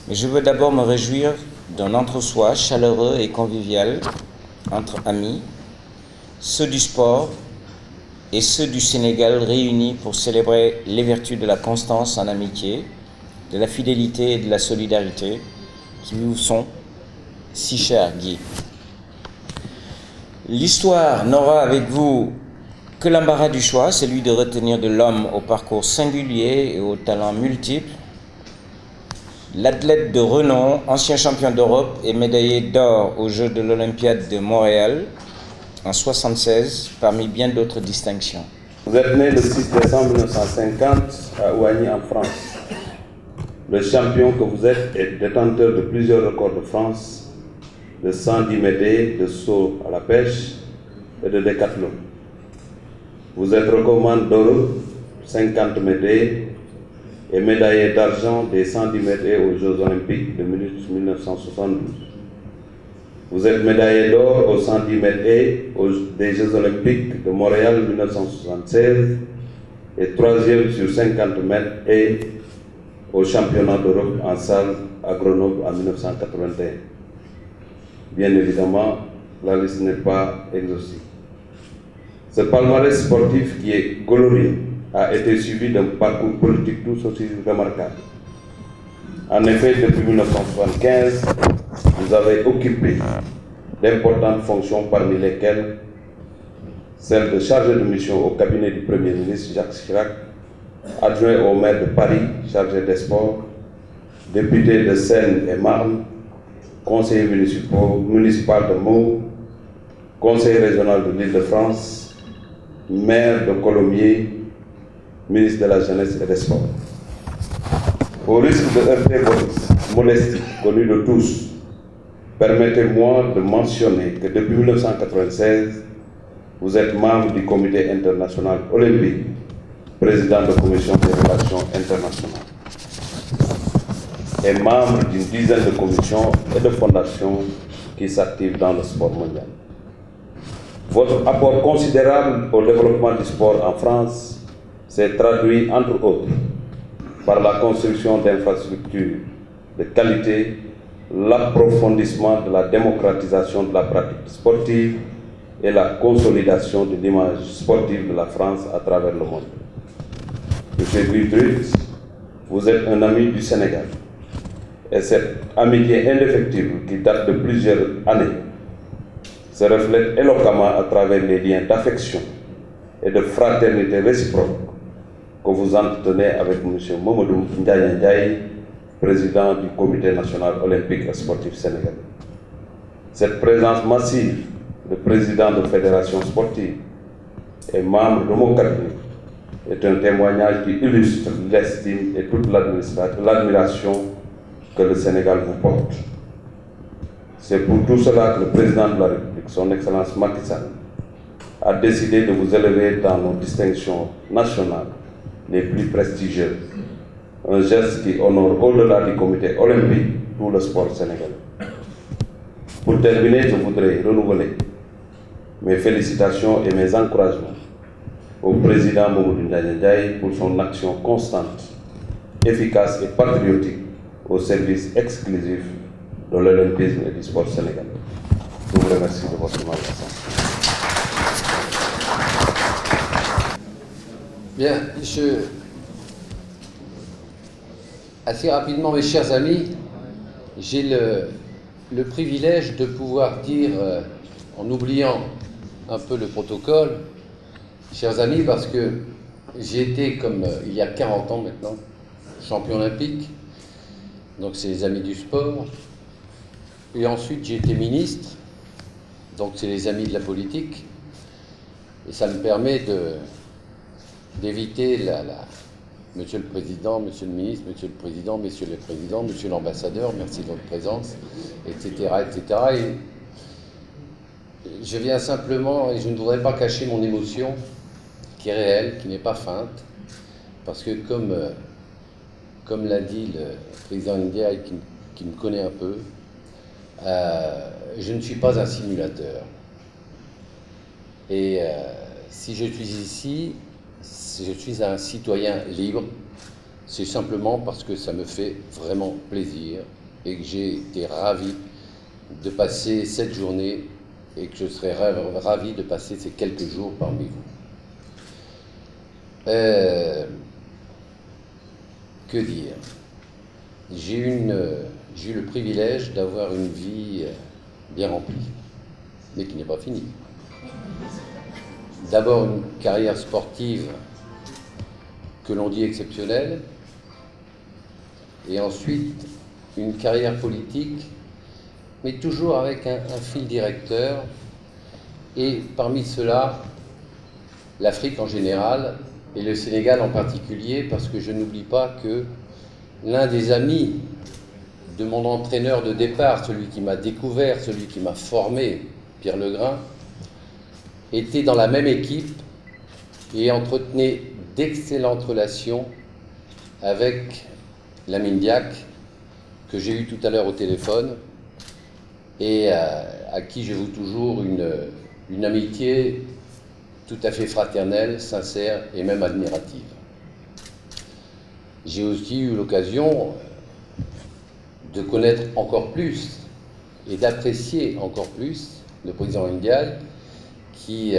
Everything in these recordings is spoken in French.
Mais je veux d'abord me réjouir d'un entre-soi chaleureux et convivial entre amis, ceux du sport et ceux du Sénégal réunis pour célébrer les vertus de la constance en amitié, de la fidélité et de la solidarité qui vous sont si chers, Guy. L'histoire n'aura avec vous que l'embarras du choix, celui de retenir de l'homme au parcours singulier et aux talents multiples, l'athlète de renom, ancien champion d'Europe et médaillé d'or aux Jeux de l'Olympiade de Montréal en 1976, parmi bien d'autres distinctions. Vous êtes né le 6 décembre 1950 à Ouagny en France. Le champion que vous êtes est détenteur de plusieurs records de France, de 110 médailles, de saut à la pêche et de décathlon. Vous êtes recordman d'Europe, 50 médailles, et médaillé d'argent des 110 médailles aux Jeux Olympiques de 1972. Vous êtes médaillé d'or aux 110 médailles des Jeux Olympiques de Montréal 1976 et troisième sur 50 mètres et au championnat d'Europe en salle à Grenoble en 1981. Bien évidemment, la liste n'est pas exhaustive. Ce palmarès sportif qui est glorieux a été suivi d'un parcours politique tout aussi remarquable. En effet, depuis 1975, vous avez occupé d'importantes fonctions parmi lesquelles celle de chargé de mission au cabinet du Premier ministre Jacques Chirac, adjoint au maire de Paris, chargé des sports, député de Seine-et-Marne, conseiller municipal de Meaux, conseiller régional de l'Île-de-France, maire de Colomiers, ministre de la Jeunesse et des Sports. Au risque de heurter votre modestie connue de tous, permettez-moi de mentionner que depuis 1996, vous êtes membre du Comité international olympique, président de la Commission des relations internationales, et membre d'une dizaine de commissions et de fondations qui s'activent dans le sport mondial. Votre apport considérable au développement du sport en France s'est traduit, entre autres, par la construction d'infrastructures de qualité, l'approfondissement de la démocratisation de la pratique sportive et la consolidation de l'image sportive de la France à travers le monde. Monsieur Guidrut, vous êtes un ami du Sénégal et cette amitié indéfectible qui date de plusieurs années se reflète éloquemment à travers les liens d'affection et de fraternité réciproque que vous entretenez avec M. Mamadou Ndiaye Ndiaye, président du Comité national olympique et sportif sénégalais. Cette présence massive de présidents de fédérations sportives et membres de mon cabinet est un témoignage qui illustre l'estime et toute l'admiration que le Sénégal vous porte. C'est pour tout cela que le président de la République, son Excellence Macky Sall, a décidé de vous élever dans nos distinctions nationales les plus prestigieuses. Un geste qui honore au-delà du comité olympique tout le sport sénégalais. Pour terminer, je voudrais renouveler mes félicitations et mes encouragements au président Mamadou Ndiaye Ndiaye pour son action constante, efficace et patriotique au service exclusif de l'olympisme et du sport sénégalais. Je vous remercie de votre attention. Bien, assez rapidement, mes chers amis, j'ai le privilège de pouvoir dire, en oubliant un peu le protocole, chers amis, parce que j'ai été, comme il y a 40 ans maintenant, champion olympique, donc c'est les amis du sport, et ensuite j'ai été ministre, donc c'est les amis de la politique, et ça me permet d'éviter Monsieur le Président, Monsieur le Ministre, Monsieur le Président, Messieurs les Présidents, Monsieur l'Ambassadeur, merci de votre présence, etc., etc. Et je viens simplement, et je ne voudrais pas cacher mon émotion, qui est réelle, qui n'est pas feinte, parce que comme l'a dit le président Ndiaye, qui me connaît un peu, je ne suis pas un simulateur. Et si je suis ici, je suis un citoyen libre, c'est simplement parce que ça me fait vraiment plaisir et que j'ai été ravi de passer cette journée et que je serai ravi de passer ces quelques jours parmi vous. Que dire? J'ai eu le privilège d'avoir une vie bien remplie, mais qui n'est pas finie. D'abord une carrière sportive que l'on dit exceptionnelle, et ensuite une carrière politique, mais toujours avec un fil directeur, et parmi cela, l'Afrique en général, et le Sénégal en particulier, parce que je n'oublie pas que l'un des amis de mon entraîneur de départ, celui qui m'a découvert, celui qui m'a formé, Pierre Legrain, était dans la même équipe et entretenait d'excellentes relations avec Lamine Diack, que j'ai eu tout à l'heure au téléphone, et à qui je voue toujours une amitié tout à fait fraternelle, sincère et même admirative. J'ai aussi eu l'occasion de connaître encore plus et d'apprécier encore plus le président Ndiaye, qui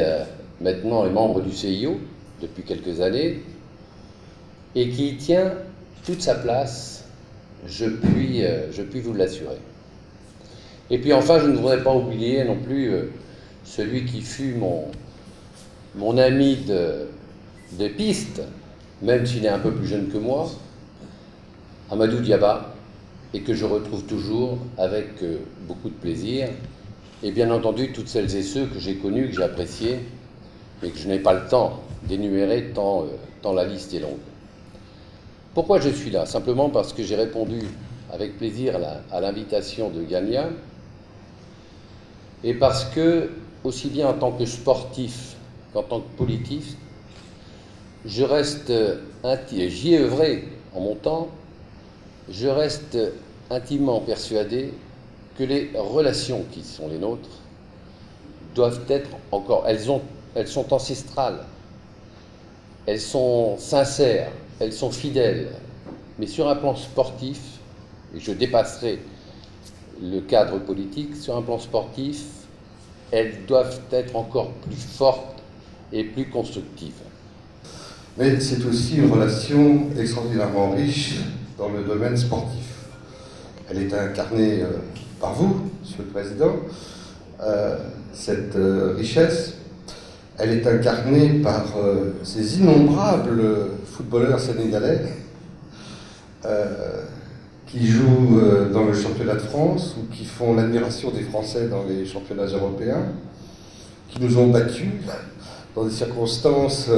maintenant est membre du CIO depuis quelques années et qui y tient toute sa place, je puis vous l'assurer. Et puis enfin, je ne voudrais pas oublier non plus celui qui fut mon ami de piste, même s'il est un peu plus jeune que moi, Amadou Diaba, et que je retrouve toujours avec beaucoup de plaisir, et bien entendu toutes celles et ceux que j'ai connus, que j'ai appréciés, mais que je n'ai pas le temps d'énumérer tant la liste est longue. Pourquoi je suis là? Simplement parce que j'ai répondu avec plaisir à l'invitation de Gagna, et parce que, aussi bien en tant que sportif qu'en tant que politique, j'y ai œuvré en mon temps, je reste intimement persuadé que les relations qui sont les nôtres doivent être encore, elles sont ancestrales, elles sont sincères, elles sont fidèles, mais sur un plan sportif, et je dépasserai le cadre politique, sur un plan sportif, elles doivent être encore plus fortes et plus constructives. Mais c'est aussi une relation extraordinairement riche dans le domaine sportif. Elle est incarnée par vous, Monsieur le Président. Cette richesse, elle est incarnée par ces innombrables footballeurs sénégalais qui jouent dans le championnat de France ou qui font l'admiration des Français dans les championnats européens, qui nous ont battus dans des circonstances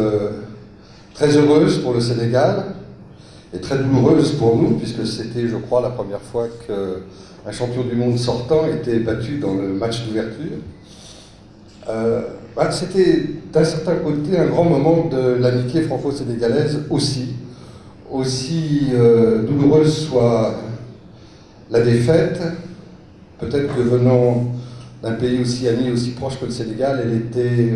très heureuses pour le Sénégal et très douloureuses pour nous, puisque c'était, je crois, la première fois qu'un champion du monde sortant était battu dans le match d'ouverture. C'était d'un certain côté un grand moment de l'amitié franco-sénégalaise aussi douloureuse soit la défaite, peut-être que venant d'un pays aussi ami, aussi proche que le Sénégal, elle était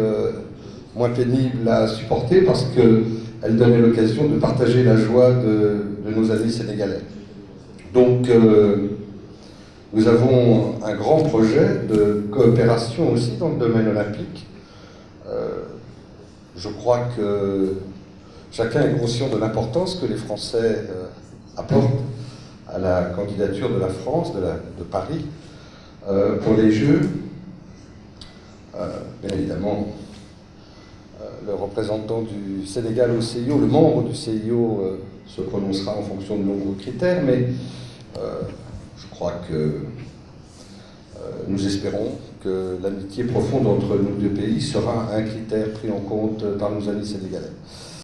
moins pénible à supporter parce qu'elle donnait l'occasion de partager la joie de nos amis sénégalais. Donc nous avons un grand projet de coopération aussi dans le domaine olympique. Je crois que chacun est conscient de l'importance que les Français apportent à la candidature de la France, de Paris, pour les Jeux. Bien évidemment, le représentant du Sénégal au CIO, le membre du CIO, se prononcera en fonction de nombreux critères, mais je crois que nous espérons que l'amitié profonde entre nos deux pays sera un critère pris en compte par nos amis sénégalais.